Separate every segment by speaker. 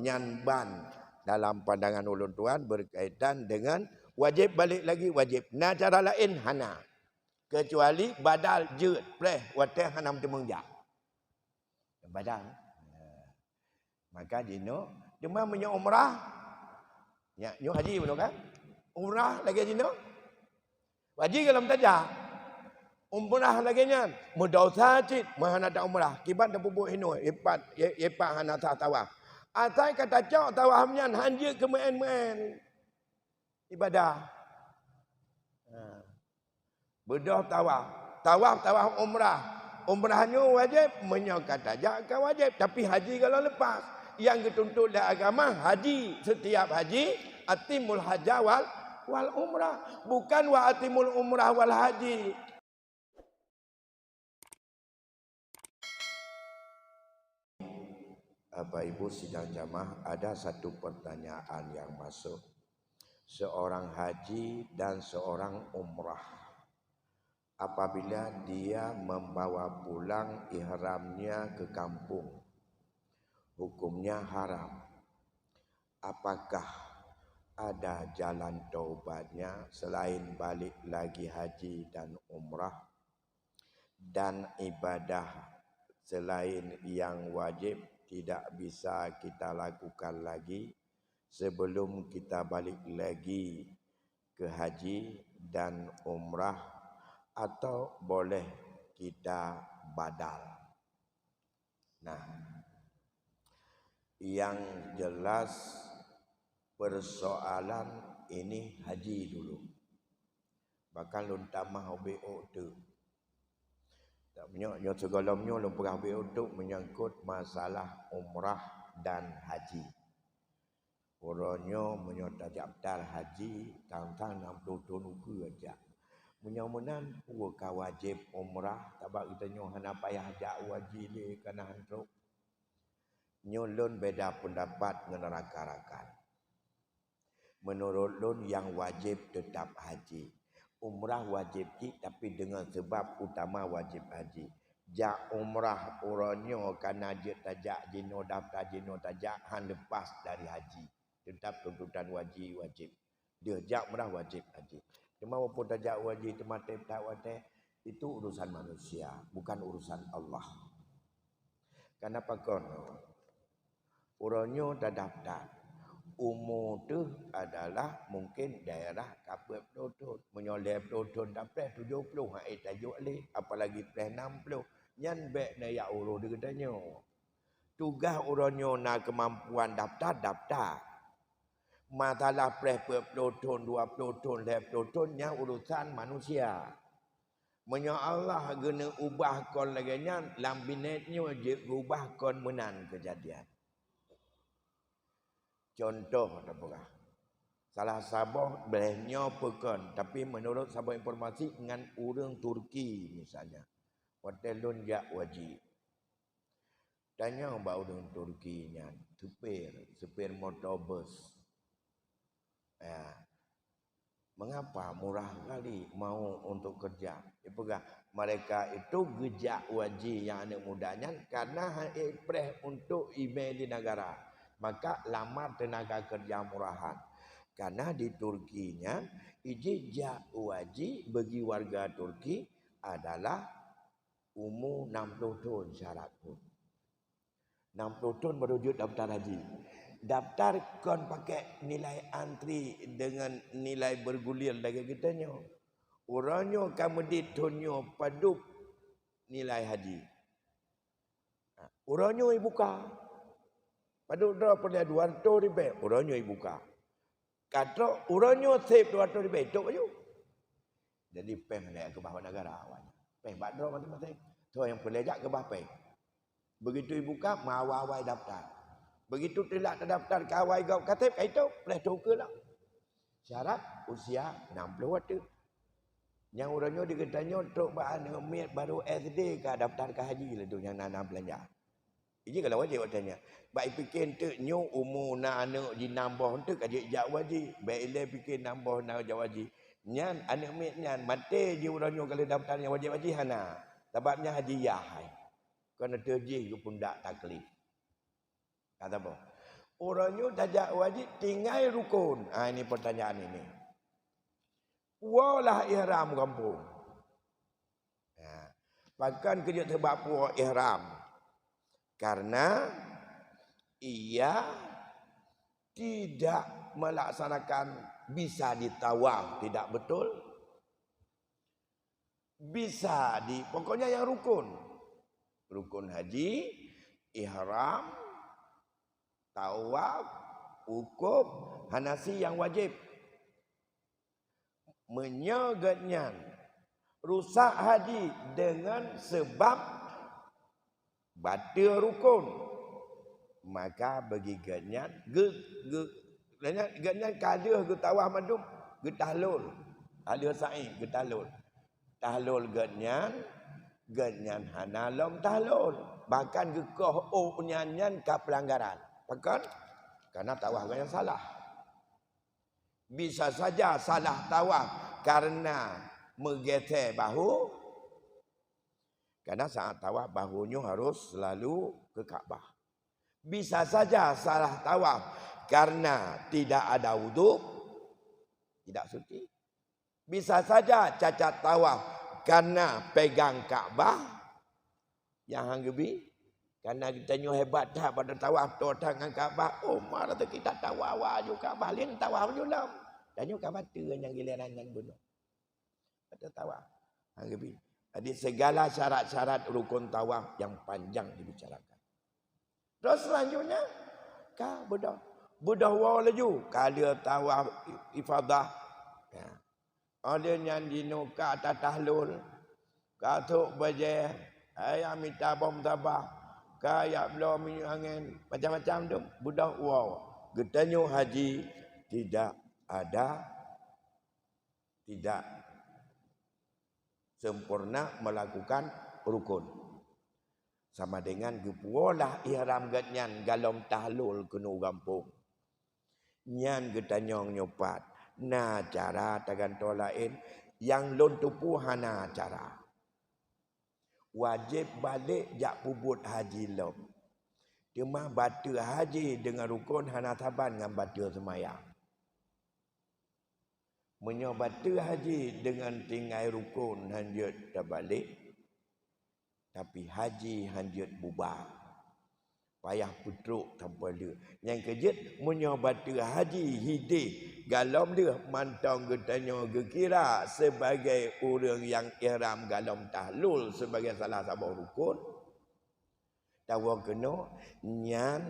Speaker 1: nyanban dalam pandangan ulun tuan berkaitan dengan wajib balik lagi wajib. Nah cara lain hana. Kecuali badal jeut pleh wateh hanam temengjak. Badal. Maka dino cuma menyo umrah. Ya, nyo haji betul kan? Umrah lagi dino. Haji kalau tajak. Umrah lagi nya. Mudausah cit mahana tak umrah. Kibat dah bubuk hino. Yepat hana tak tawaf. Atai kata cok tawafnya hanya ke main-main. Ibadah. Bedah tawaf. Tawaf umrah. Umrahnya wajib. Menyokat tajak kan wajib. Tapi haji kalau lepas. Yang dituntut dari agama haji. Setiap haji. Atimul haja wal umrah. Bukan wa atimul umrah wal haji. Bapak Ibu sidang jamaah, ada satu pertanyaan yang masuk. Seorang haji dan seorang umrah, apabila dia membawa pulang ihramnya ke kampung, hukumnya haram. Apakah ada jalan taubatnya selain balik lagi haji dan umrah, dan ibadah selain yang wajib tidak bisa kita lakukan lagi sebelum kita balik lagi ke haji dan umrah, atau boleh kita badal? Nah, yang jelas persoalan ini haji dulu. Bakal luntamah OBO tu. Tak punya segalamnya lumpur untuk menyangkut masalah umrah dan haji. Orangnya menyota daftar haji tang-tang 60 tahun ke aja. Menyamunan puaka wajib umrah tabak kita nyo hana payah jak wajib le kana hantuk. Nyolon beda pendapat ngenerakan. Menurut lun yang wajib tetap haji. Umrah wajib tapi dengan sebab utama wajib haji. Jak umrah uranyo karena je tajak jino daftar jino tajak han lepas dari haji. Tetap tuntutan wajib. Dia jak umrah wajib haji. Cuma walaupun tajak wajib temate tak wate itu urusan manusia, bukan urusan Allah. Kenapa kono? Uranyo dah daftar. Umur tu adalah mungkin daerah kapal pelutut. Menyoleh pelutut dah pleh 70. Tajuk leh. Apalagi pleh 60. Nyan bek na ya uru dia katanya. Tugas uranyo na kemampuan daftar. Masalah pleh pelutut 20 tahun leh pelutut yang urusan manusia. Menyo Allah gena ubah kon lagi nyan. Lambinetnya je ubah kon menan kejadian. Contoh apakah? Salah sabah belahnya pekan, tapi menurut sabah informasi dengan orang Turki misalnya. Hotelun jak wajib. Tanya mbak orang Turki nya, supir motor bus. Mengapa murah kali mau untuk kerja? Apakah mereka itu gejak wajib yang anak mudanya karena preh untuk email di negara. Maka lamar tenaga kerja murahan. Karena di Turkinya ijazah wajib bagi warga Turki adalah umur 60 tahun syarat pun. 60 tahun baru daftar haji. Daftar kon pakai nilai antri dengan nilai bergulir lagi kitanya. Orangnya kamu ditonyo padup nilai haji. Orangnya buka. Pada dah pada 200 ribu, orangnya buka. Kata orangnya save 200 ribu, itu aja. Jadi peng naik ke bawah negara awalnya. Peng badro masing-masing. So yang pelajak ke bawah peng. Begitu buka, mawai daftar. Begitu tidak terdaftar ke awal kau katip, itu boleh tuker lah. Syarat usia 60 waktu. Yang orangnya dikatanya untuk bahan baru SD ke daftar ke haji lah tu yang nanam belanja. Ini kalau wajib katanya. Baik fikir tu nyu umur na anak di nambah tu kaji jak wajib. Baik le fikir nambah na jak wajib. Nyan anak mit nyan mati je uranyo kalau daftar yang wajib hana. Sebabnya hadiah hai. Kerana terjih ke pun tak taklif. Kata apa? Orangnya tajak wajib tinggal rukun. Ini pertanyaan ini. Walah ihram kampung. Bahkan kerja sebab puak ihram. Karena ia tidak melaksanakan bisa ditawaf, tidak betul? Bisa pokoknya yang rukun. Rukun haji, ihram, tawaf, wukuf, hanasi yang wajib. Menyegatnya rusak haji dengan sebab batal rukun. Maka bagi ganyan ganyan kadah ke tawaf madum ke tahlul. Ada sa'i ke tahlul. Tahlul ganyan hanalom tahlul. Bahkan ke koh nyanyan ke pelanggaran. Bahkan karena tawaf ganyan salah. Bisa saja salah tawaf karena menggeser bahu. Karena saat tawaf bahunya harus selalu ke Kaabah. Bisa saja salah tawaf karena tidak ada wuduk, tidak suci. Bisa saja cacat tawaf karena pegang Kaabah yang hanggebi. Karena kita nyu hebat dah pada tawaf tu tangan Kaabah. Oh, malah tu kita tawaf wajib Kaabah lain tawaf julam. Dan nyu Kaabah tu yang giliran yang bunuh. Pada tawaf hanggebi. Jadi segala syarat-syarat rukun tawaf yang panjang dibicarakan. Terus selanjutnya, kah budak wa laju kala tawaf ifadah. Ya. Ada yang dinuka atas tahlul, katuk baje, ayam minta bom tabah, kayak belum minyak angin, macam-macam tu budak wa. Getanyo haji tidak sempurna melakukan rukun. Sama dengan gepuolah ihram gatnyan galom tahlul kenu gampung. Nyan getanyong nyopat. Na cara taganto lain yang lon tupu hana cara. Wajib balik jak pubut haji lom. Cuma batu haji dengan rukun hana taban dengan batu semayang. Menyobatu haji dengan tinggal rukun hanjut terbalik. Tapi haji hanjut bubar. Payah putruk tanpa dia. Yang kejut menyobatu haji hidih. Galom dia mantang getanya gekira sebagai orang yang ihram galom tahlul sebagai salah satu rukun. Tahu kena nyan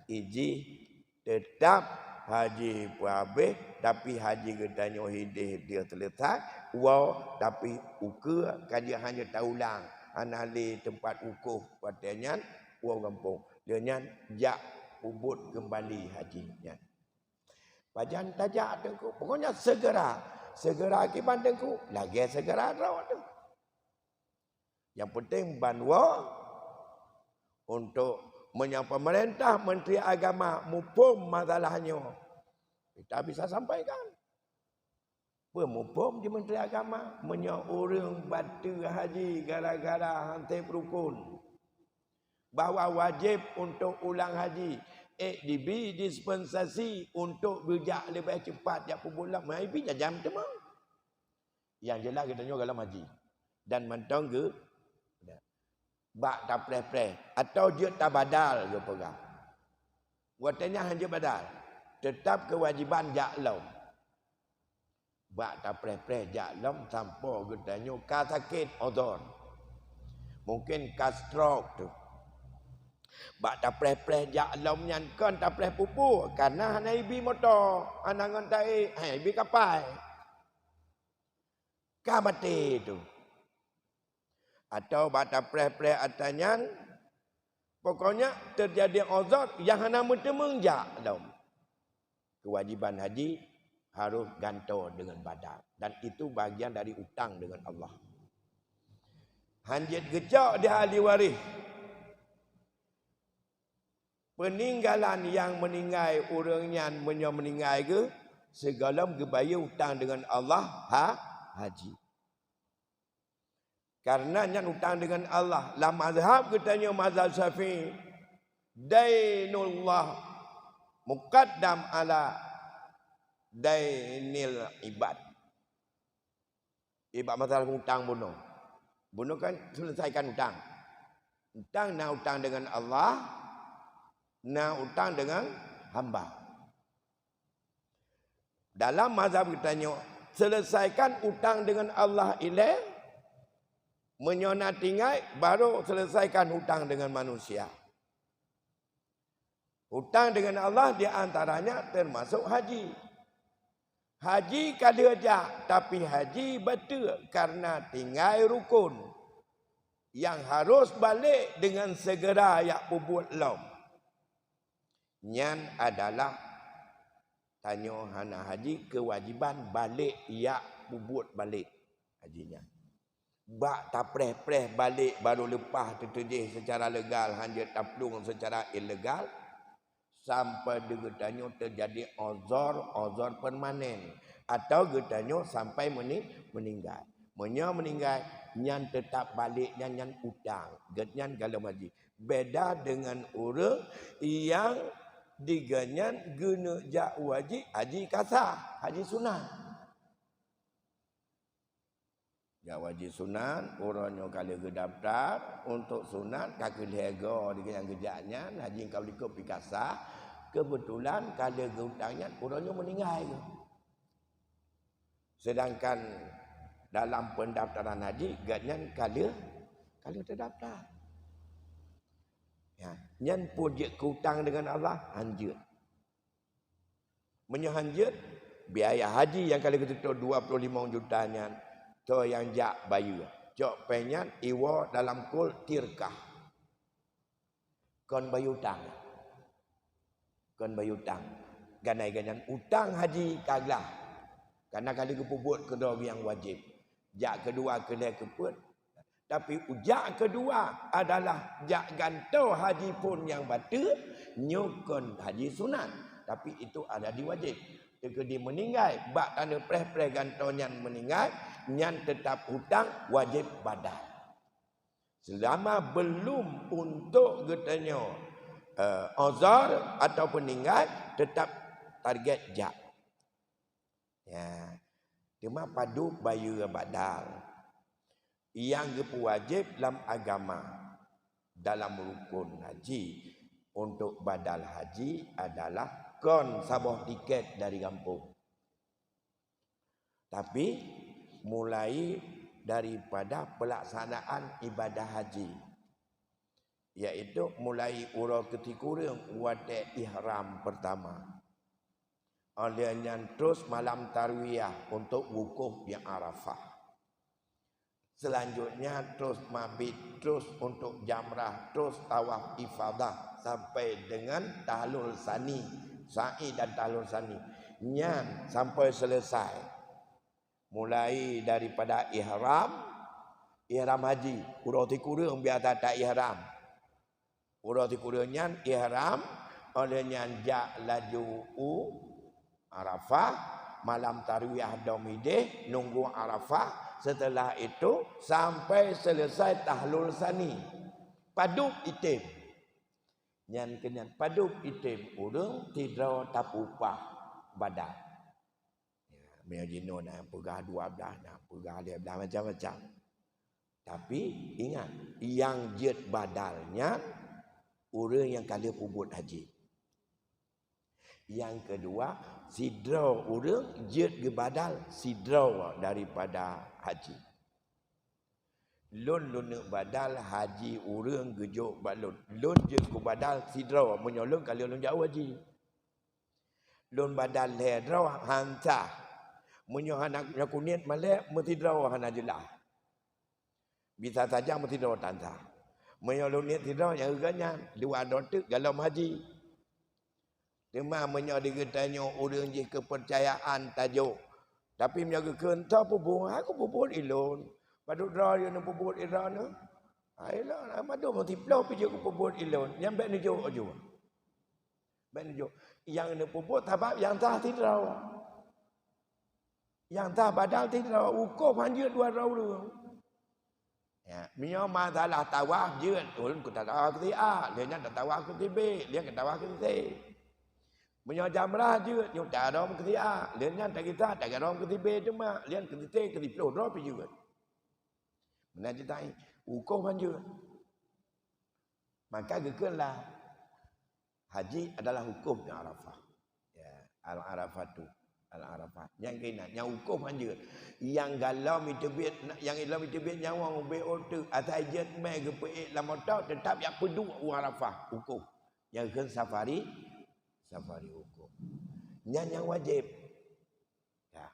Speaker 1: iji tetap haji habis tapi haji getanya hidih dia terletak. Wow tapi ukur kajian hanya taulang. Anali tempat wukuf patenya uang kampung. Dia nyan jak ubud kembali hajinya. Pajan tajak tengku. Pokoknya segera akibat tengku. Lagi segera rawat tu. Yang penting banwa untuk menyapa pemerintah, menteri agama mupum masalahnya. Kita bisa sampaikan. Pemupum di Menteri Agama orang batu haji gara-gara hantar rukun. Bahawa wajib untuk ulang haji. diberi dispensasi untuk berjak lebih cepat jak bulan mai pi jam temang. Yang jelas kita tanya dalam haji. Dan mentong ke bak tak pre-pre atau dia tak badal dia pegang. Watanya hanya badal. Tetap kewajiban jak laum. Bak tak pre-pre jak laum sampai kita tanya ka sakit odon. Mungkin ka stroke tu. Bak tak pre-pre jak laum nyan kan tak pre pupu karena hana ibi motor, anangan tai, ibi kapal. Ka mati tu. Atau bak tak pre-pre atanyan pokoknya terjadi uzur yang hana mutemeng jak laum. Kewajiban haji harus gantung dengan badan dan itu bagian dari utang dengan Allah. Hanjit gejak di ahli waris. Peninggalan yang meninggal orang yang meninggal ke segala gebaya utang dengan Allah haji. Karena yang utang dengan Allah la mazhab katanya mazhab Syafi'i dainullah muqaddam ala dainil ibad. Ibad masalah hutang bunuh. Bunuh kan selesaikan hutang. Hutang nak hutang dengan Allah, nak hutang dengan hamba. Dalam mazhab kita tanya, selesaikan hutang dengan Allah ile, menyona tinggal baru selesaikan hutang dengan manusia. Hutang dengan Allah di antaranya termasuk haji. Haji kada ajak, tapi haji betul karena tinggal rukun yang harus balik dengan segera yak pubut lom. Nyan adalah tanya hana haji kewajiban balik yak pubut balik hajinya. Bak tapreh-preh balik baru lepas tertejih secara legal, hanya taplung secara ilegal. Sampai getanya terjadi ozor permanen. Atau getanya sampai meninggal. Meninggal, nyan tetap balik, nyan utang. Getnyan kalau haji. Beda dengan orang yang diganyan guna jak wajib, haji kasah, haji sunat. Jak wajib sunat, orangnya kalau gedaftar untuk sunat, kaki lego dengan gejaknya, haji kau likut pikasa. Kebetulan kalau hutangnya orangnya meninggal. Sedangkan dalam pendaftaran haji, ganyan kalau terdaftar. Ya, nyan projek hutang dengan Allah hanjut. Menyanjut biaya haji yang kalau kita 25 juta nyan, to yang jak bayu. Jok penyan iwa dalam kul tirkah. Kon bayu hutang. Kon bayu hutang. Ganai-ganyan hutang haji kaglah. Karena kali kepubut kedua yang wajib. Jak kedua kena keput. Tapi ujak kedua adalah jak ganto haji pun yang batal. Nyukon haji sunat. Tapi itu ada di wajib. Jika dia meninggal. Bak tanda preh-preh ganto nyan meninggal. Nyan tetap hutang wajib badal. Selama belum untuk getanya ozar atau peninggal tetap target jak. Ya. Cuma padu bayu badal. Yang wajib dalam agama dalam rukun haji untuk badal haji adalah kon sabah tiket dari kampung. Tapi mulai daripada pelaksanaan ibadah haji, iaitu mulai urau ketikurang wate ihram pertama. Olehnya terus malam tarwiyah untuk wukuf yang Arafah. Selanjutnya terus mabit, terus untuk jamrah, terus tawaf ifadah sampai dengan tahlul sani, sa'i dan tahlul sani. Nyan sampai selesai. Mulai daripada ihram haji, urau tikurang biasa tak ihram. Urau tikurangnya ihram, olehnya jak laju Arafah, malam tarwiyah domideh, nunggu Arafah. Setelah itu sampai selesai tahlul sani. Paduk itim. Nyan kenyan paduk itim. Urang tidak tapupah badan. Ya, jino na pegah 12 na, pegah 15 macam-macam. Tapi ingat, yang jet badalnya orang yang kali pubut haji. Yang kedua, sidra orang jet ke badal sidra daripada haji. Lun badal haji orang gejuk balun. Lun jet ke badal sidra menyolong kalau lun jauh haji. Lun badal ledra hantar. Menyo anak kunit malek mentidra hana jelah. Bisa saja mentidra tansa. Menyolong niat tidra yang ganyan dua dotek dalam haji. Cuma menyadigitanya orang je kepercayaan tajuk. Tapi menjaga kentah pupuk, aku pupuk ilon. Paduk raya nak pupuk ilon tu. Ayolah, madu multiplau pergi aku pupuk ilon. Yang baik ni jauh aja. Baik ni jauh. Yang nak pupuk tabak yang tah tidak. Yang tah badal tidak. Ukur panjat 2 rau. Ya, minyak masalah tawaf je. Ulun ku tak tawaf ke dia. Dia nak tawaf ke tibe. Dia ke tawaf ke tibe. Menyo jamrah juga, yo tak ada ke dia. Lian yang tak kita, tak ada ke tibe cuma, lian ke tite ke tiplo drop juga. Mana ditai, hukum juga. Maka gekenlah haji adalah hukum di Arafah. Ya, Al-Arafah tu. Al-Arafah. Yang kena, yang hukum juga. Yang galau mitebit, yang ilam mitebit nyawa ngubek otak. Atau jet mai ke peik lama tau, tetap yang pedu Arafah. Hukum. Yang kan safari hukum. Yang wajib. Ya.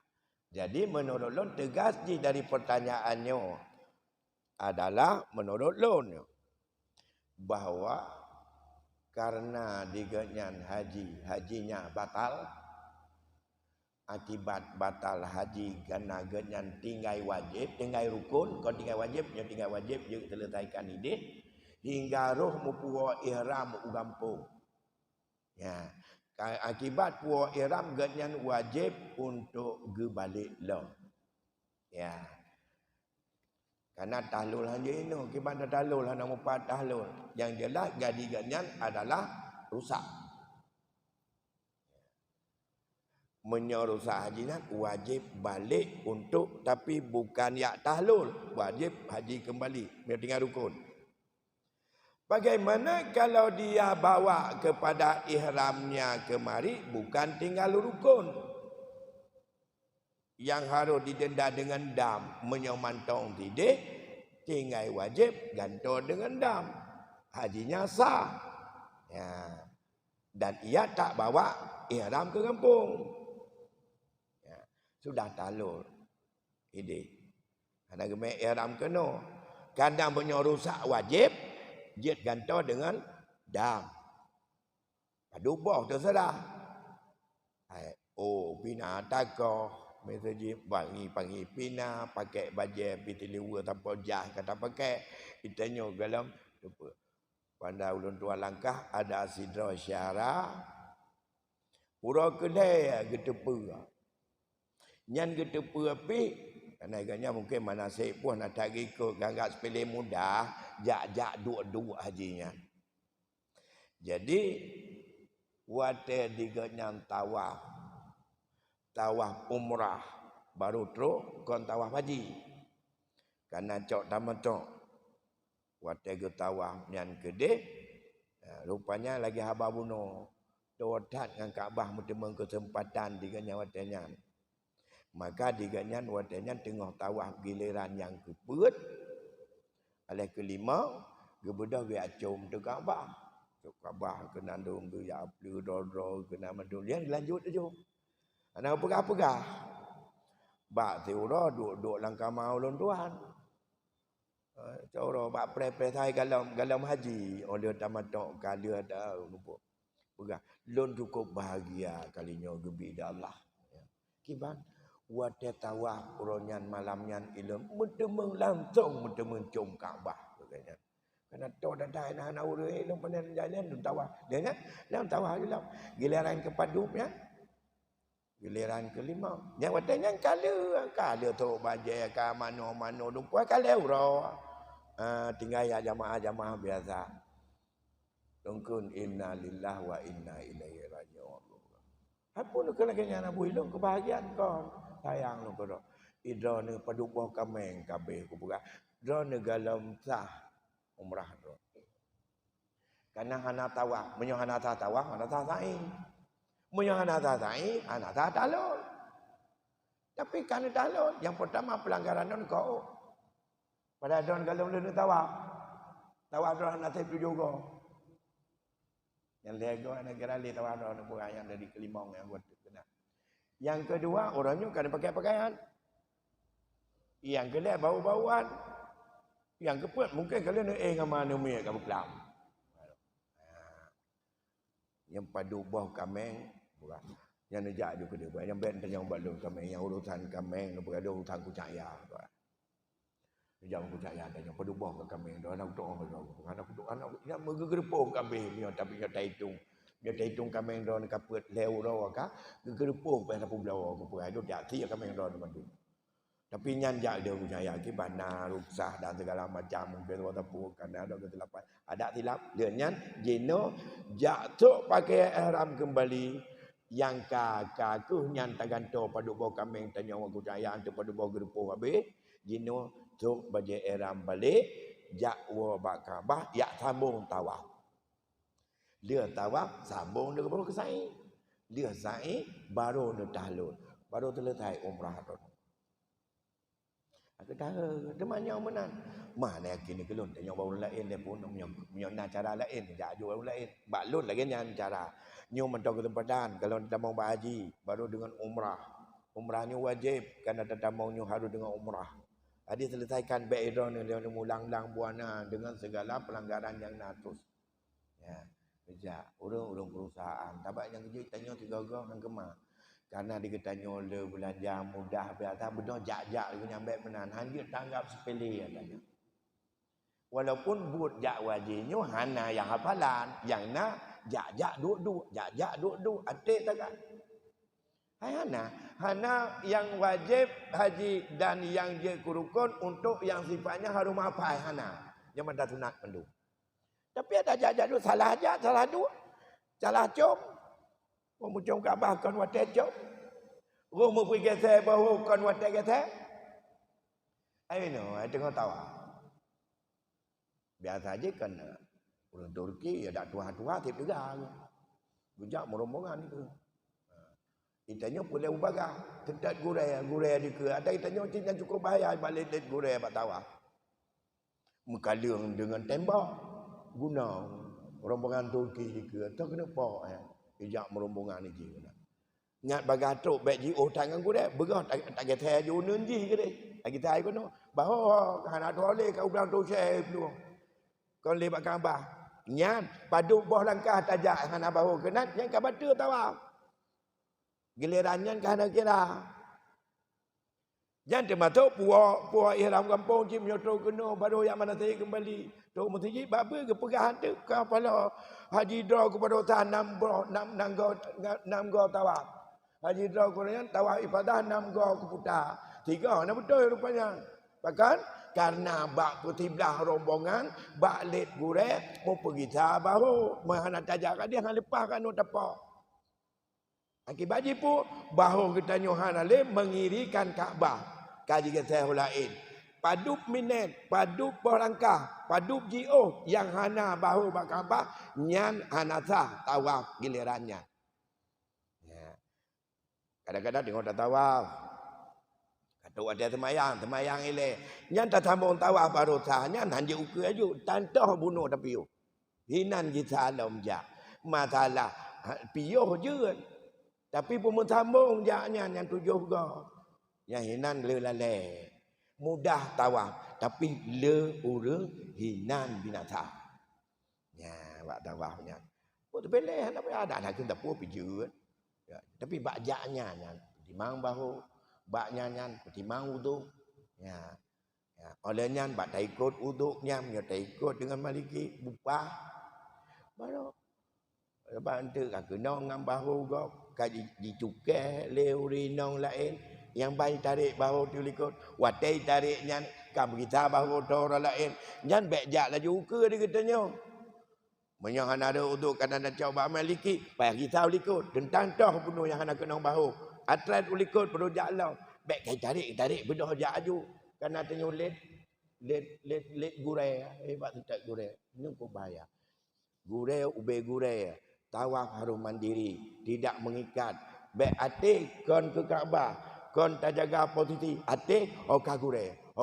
Speaker 1: Jadi menurut lon tegas dari pertanyaannya adalah menurut lon bahawa karena digenyan hajinya batal, akibat batal haji karena genyan tinggal wajib, tinggal rukun, kalau tinggal wajib juga selesaikan ide hingga roh mupuwa ihram ugampung. Ya, akibat puwa ihram genyan wajib untuk gebalik lo. Ya. Karena tahlul hanya ini, akibat tahlul hanya mupat tahlul. Yang jelas gadi genyan adalah rusak. Menyorusak hajinya wajib balik untuk, tapi bukan ya tahlul, wajib haji kembali, dia tinggal rukun. Bagaimana kalau dia bawa kepada ihramnya kemari bukan tinggal rukun? Yang harus didenda dengan dam, menyomantong tidak, tinggal wajib gantung dengan dam. Hajinya sah. Ya. Dan ia tak bawa ihram ke kampung. Ya. Sudah talur. Ini. Ada gemek ihram kena. Kadang punya rusak wajib, jet gantung dengan dam. Padu boh terserah. Oh, pina takoh. Mesej pangi pina pakai baju pitiliwa tanpa jah kata pakai ditanya galam lupa pada ulun tua langkah ada sidra syara pura kedai getepu nyan getepu api karena agaknya mungkin manasik pun nak tak ikut gagak sepele mudah jak dua hajinya. Jadi wate digenyan tawaf umrah baru terus kon tawaf haji. Karena cok tamatok wate ge tawaf nyan gede rupanya lagi haba buno dodat ngan Kaabah mutemeng kesempatan diganya watenya. Maka diganya watenya tengah tawaf giliran yang kepeut oleh kelima gebedah we acum tu Kaabah. Tu Kaabah kena ndung tu ya aplu dodro kena madul yang lanjut aja. Anak pegah-pegah. Bak teura duk langkah mau lon tuan. Teura bak pre-pre thai galam haji oleh tamatok kali ada lupa. Pegah. Lon cukup bahagia kalinya gebi dah Allah. Kiban wate tawaf uronyan malamnyan ilmu mutemeng langsung mutemeng cum Kaabah katanya. Karena to dah anak urang ilmu panen jalan dun tawaf. Dia kan dalam tawaf giliran kepadupnya giliran kelima. Yang watanya kala tu bajai ka mano lupa kala uro. Tinggal ya jamaah biasa. Tungkun inna lillahi wa inna ilaihi raji'un. Apa nak lagi nyana builung kebahagiaan kon. Sayang lu ko. Idra ni paduboh kameng kabeh ku buka. Idra ni galam sah umrah tu. Karena hana tawaf, menyo hana tawaf, hana sa'i. Menyo hana sa'i, hana talul. Tapi kan talul, yang pertama pelanggaran non kau. Pada don galam lu tawaf. Tawaf don hana tu juga. Yang lego negara li tawaf don bukan yang dari Kelimong yang buat kena. Yang kedua, orangnya kan pakai pakaian. Yang kedua bau-bauan. Yang keempat mungkin kalian ngamana mi ka beklam. Yang padu boh kameng bukan. Yang nejak juga dia. Yang benten yang balung kameng, yang urusan kameng berada urusan kucaya. Jangan kucaya dan yang padu boh kameng do anak tok anak yang menggerepong kambing ni tapi dia tak hitung. Dia tak hitung kameng do nak kapet leu do ka. Gerepong pe sapu blawa ko puai do jak ti kameng do mandu. Tapi nyanjak dia kucaya ki bana ruksah dan segala macam mungkin watapu kan ada kesilapan. Ada silap dia nyan jeno jak tok pakai ihram kembali Yang kaku nyan taganto pada bawa kambing tanya orang kujaya antu pada bawa gerupuh habis. Jino tuk baje eram balik. Jakwa bakabah yak sambung tawaf. Dia tawaf sambung dia baru ke sa'i. Dia sa'i baru dia tahlul. Baru selesai umrah tu. Aku tahu temannya mana. Mana yakin kelun tanya baru lain dia pun punya cara lain, jak jual lain. Baklun lagi nyan cara. Nyu mentok ke tempadan kalau tamang haji baru dengan umrah. Umrahnya wajib karena tamangnya harus dengan umrah. Jadi selesaikan background dia mulang-lang buana dengan segala pelanggaran yang natus. Ya, kerja urung perusahaan. Tabak yang kerja tanya 3 orang kemah. Karena diketanya le belanja mudah biasa benar jak-jak aku nyampe menan. Hanya tanggap sepele katanya. Walaupun buat jak wajibnya hana yang hafalan, yang nak jak-jak duduk, jak-jak duduk, atik tak kan? Hai hana yang wajib haji dan yang je kurukun untuk yang sifatnya harus hafal hana. Yang mana sunat pendu. Tapi ada jak-jak duduk salah aja, salah dua. Salah com. Memucung Kaabah kan wadah com. Rumah pergi gesek bahu kan wadah gesek. Ayo no, tengok tahu. Biasa aja kan orang Turki ada tua-tua tip juga. Bujak merombongan itu. Itanya boleh ubaga, tetap gurai di ke. Ada itanya tidak cukup bayar balik det gurai pak tawa. Mengkalung dengan tembak guna rombongan Turki di ke. Tak kenapa ijak merombongan ni je. Ngat bagatok baik ji oh tangan gurai berah tak kata junun ji ke deh. Kita ai kono bahawa anak toleh kau bilang tu saya dulu. Kau lebat Kaabah. Nyan padu boh langkah tajak hana bahu kenat yang Kaabah tu tawaf. Gilirannya kan kira. Jangan termasuk puak ihram kampung cim nyoto kena baru yang mana saya kembali. Tu mesti bapa ke pegahan tu kepala haji draw kepada tanam enam go tawaf. Haji draw kepada tawaf ibadah 6 go keputar. 3 nak betul rupanya. Bahkan karena bak putiblah rombongan bak let gure mau pergi bahu mana tajak dia hang lepas kan tapak. Akibat jipu bahu kita nyohan ale mengirikan Kaabah. Kaji kita lain. Padup minet, padup berangkah, padup jio yang hana bahu bak Kaabah nyan hana sah tawaf gilirannya. Ya. Kadang-kadang tengok tak tawaf. Kata ada temayang ile. Nyan tak sambung tawaf baru sah nyan hanya ukur aja tantah bunuh tapi yo. Hinan kita alam ja. Masalah piyo je. Tapi pun sambung jaknya yang 7 go. Yang hinan le lale. Mudah tawaf tapi le urang hinan binatang. Ya, buat tawafnya. Oh tebeleh nak ada nak kita pu pijut. Ya, tapi bak jaknya nyan timang bahu, baknya nyan timang uduk. Ya. Ya, olehnya bak taikut uduknya, nyo taikut dengan maliki bupa. Baru bantu ka kenong ngam bahu go kaji dicukai leuri nong lain yang bayi tarik bahu tu likut watai tariknya kam kita bahu orang lain nyan bejak laju ke dia katanya menyang ada untuk kana nak coba maliki payah kita likut tentang toh bunuh yang nak kenong bahu atrat ulikut perlu jalan bek kai tarik bedah jak aju kana tanya let gurai hebat tak gurai ni pun bahaya gurai ube gurai tawaf harus mandiri, tidak mengikat. Baik atik kon ke Kaabah, kon tak jaga posisi atik okagure.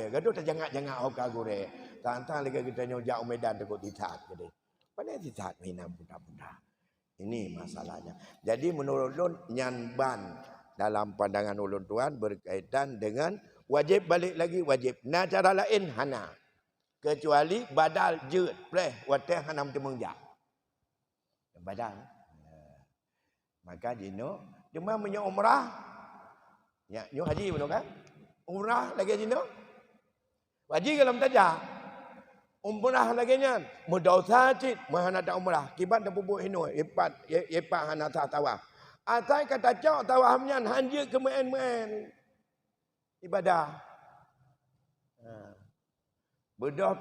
Speaker 1: Gaduh tak jangan okagure. Tantang lagi kita nyojak Medan tekut tisat jadi. Pada tisat minam budak-budak. Ini masalahnya. Jadi menurut ulun nyanban dalam pandangan ulun tuan berkaitan dengan wajib balik lagi wajib. Nah cara lain hana. Kecuali badal jeut pleh wateh hanam temengjak. Badan. Maka jino cuma punya umrah. Ya, nyo haji betul kan? Umrah lagi jino. Wajib kalau tajak. Umrah lagi nya. Mudosa cit mahana tak umrah. Kibat dak bubuk hino epat hana tak tawaf. Atai kata cok tawafnya hanje ke men ibadah. Bedah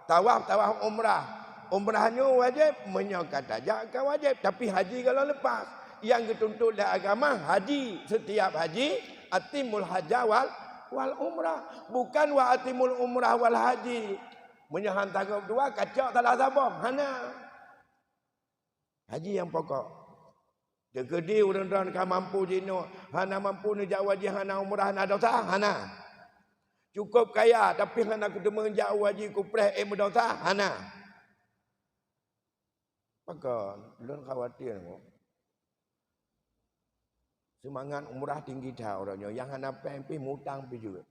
Speaker 1: tawaf umrah. Umrahnya wajib, menyokat tajak kan wajib. Tapi haji kalau lepas. yang dituntut oleh agama haji, setiap haji atimul hajja wal umrah, bukan wa atimul umrah wal haji. Menyahan tanggap dua kacau salah sabah. Hana haji yang pokok. Jegedi urang-urang kan mampu jino, hana mampu ni jak wajib hana umrah hana dosa, hana. Cukup kaya tapi hana aku menjak wajib ku preh dosa, hana. Maka belum khawatir kok. Semangat umrah tinggi dah orangnya. Yang hana pergi mutang pergi juga.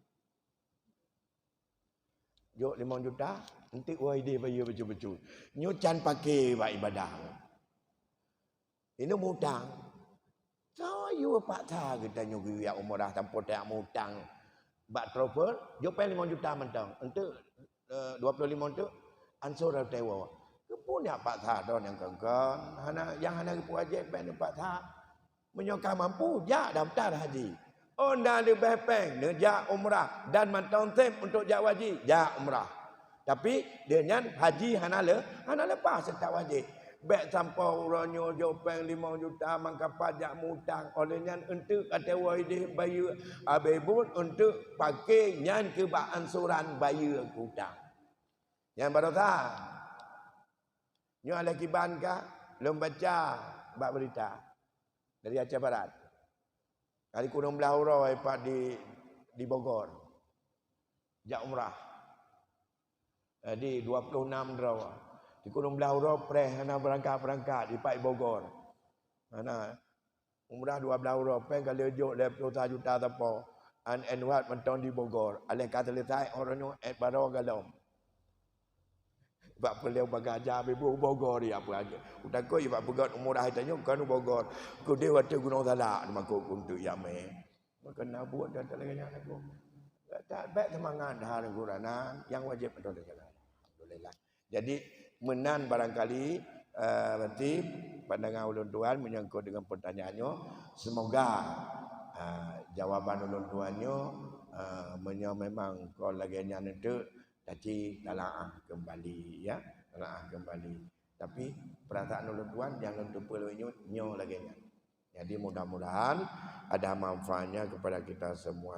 Speaker 1: Jok 5 juta, nanti dia bayar betul-betul. Nyucan pakai buat ibadah. Ini mutang. So, you pak ta kita nyugi ya umrah tanpa tak mutang. Bak travel, jok pergi 5 juta mentang. Untuk 25 tu, ansur tewa. Kepunya pak ta don yang kengkon. Yang hana wajib pergi pak ta. Menyokong mampu, jak daftar haji. Oh, dah lebih peng, jak umrah. Dan mentang tem untuk jak wajib, jak umrah. Tapi, dengan haji hana lepas setiap wajib. Baik sampai orangnya jopeng 5 juta, maka pajak mutang. Olehnya untuk kata wajib bayu abebun untuk pakai nyan ke bak ansuran bayu hutang. Yang baru tak? Nyo ada kiban kah? Belum baca bak berita. Dari Aceh Barat. Kali kurang belah orang Pak di Bogor. Jak umrah. Jadi 26 draw. Di kurang belah orang preh hana berangkat di Pak Bogor. Hana umrah 12 orang peng kali juk 20 juta tapo. An what mentong di Bogor. Alih kata letak orangnya baru galom. Bak perlu bagaja bebu Bogor ya apa aja. Udah kau iba pegat umrah itanya kan Bogor. Ku dia waktu Gunung Salak maka untuk yame. Maka nak buat dan telaganya aku. Tak baik semangat dah Quranan yang wajib betul jalan. Alhamdulillah. Jadi menan barangkali berarti pandangan ulun tuan menyangkut dengan pertanyaannya, semoga jawaban ulun tuannya memang kalau lagi nyan itu tadi talaah kembali ya, talaah kembali. Tapi perasaan ulun tuan jangan lupa nyo lagi. Jadi mudah-mudahan ada manfaatnya kepada kita semua.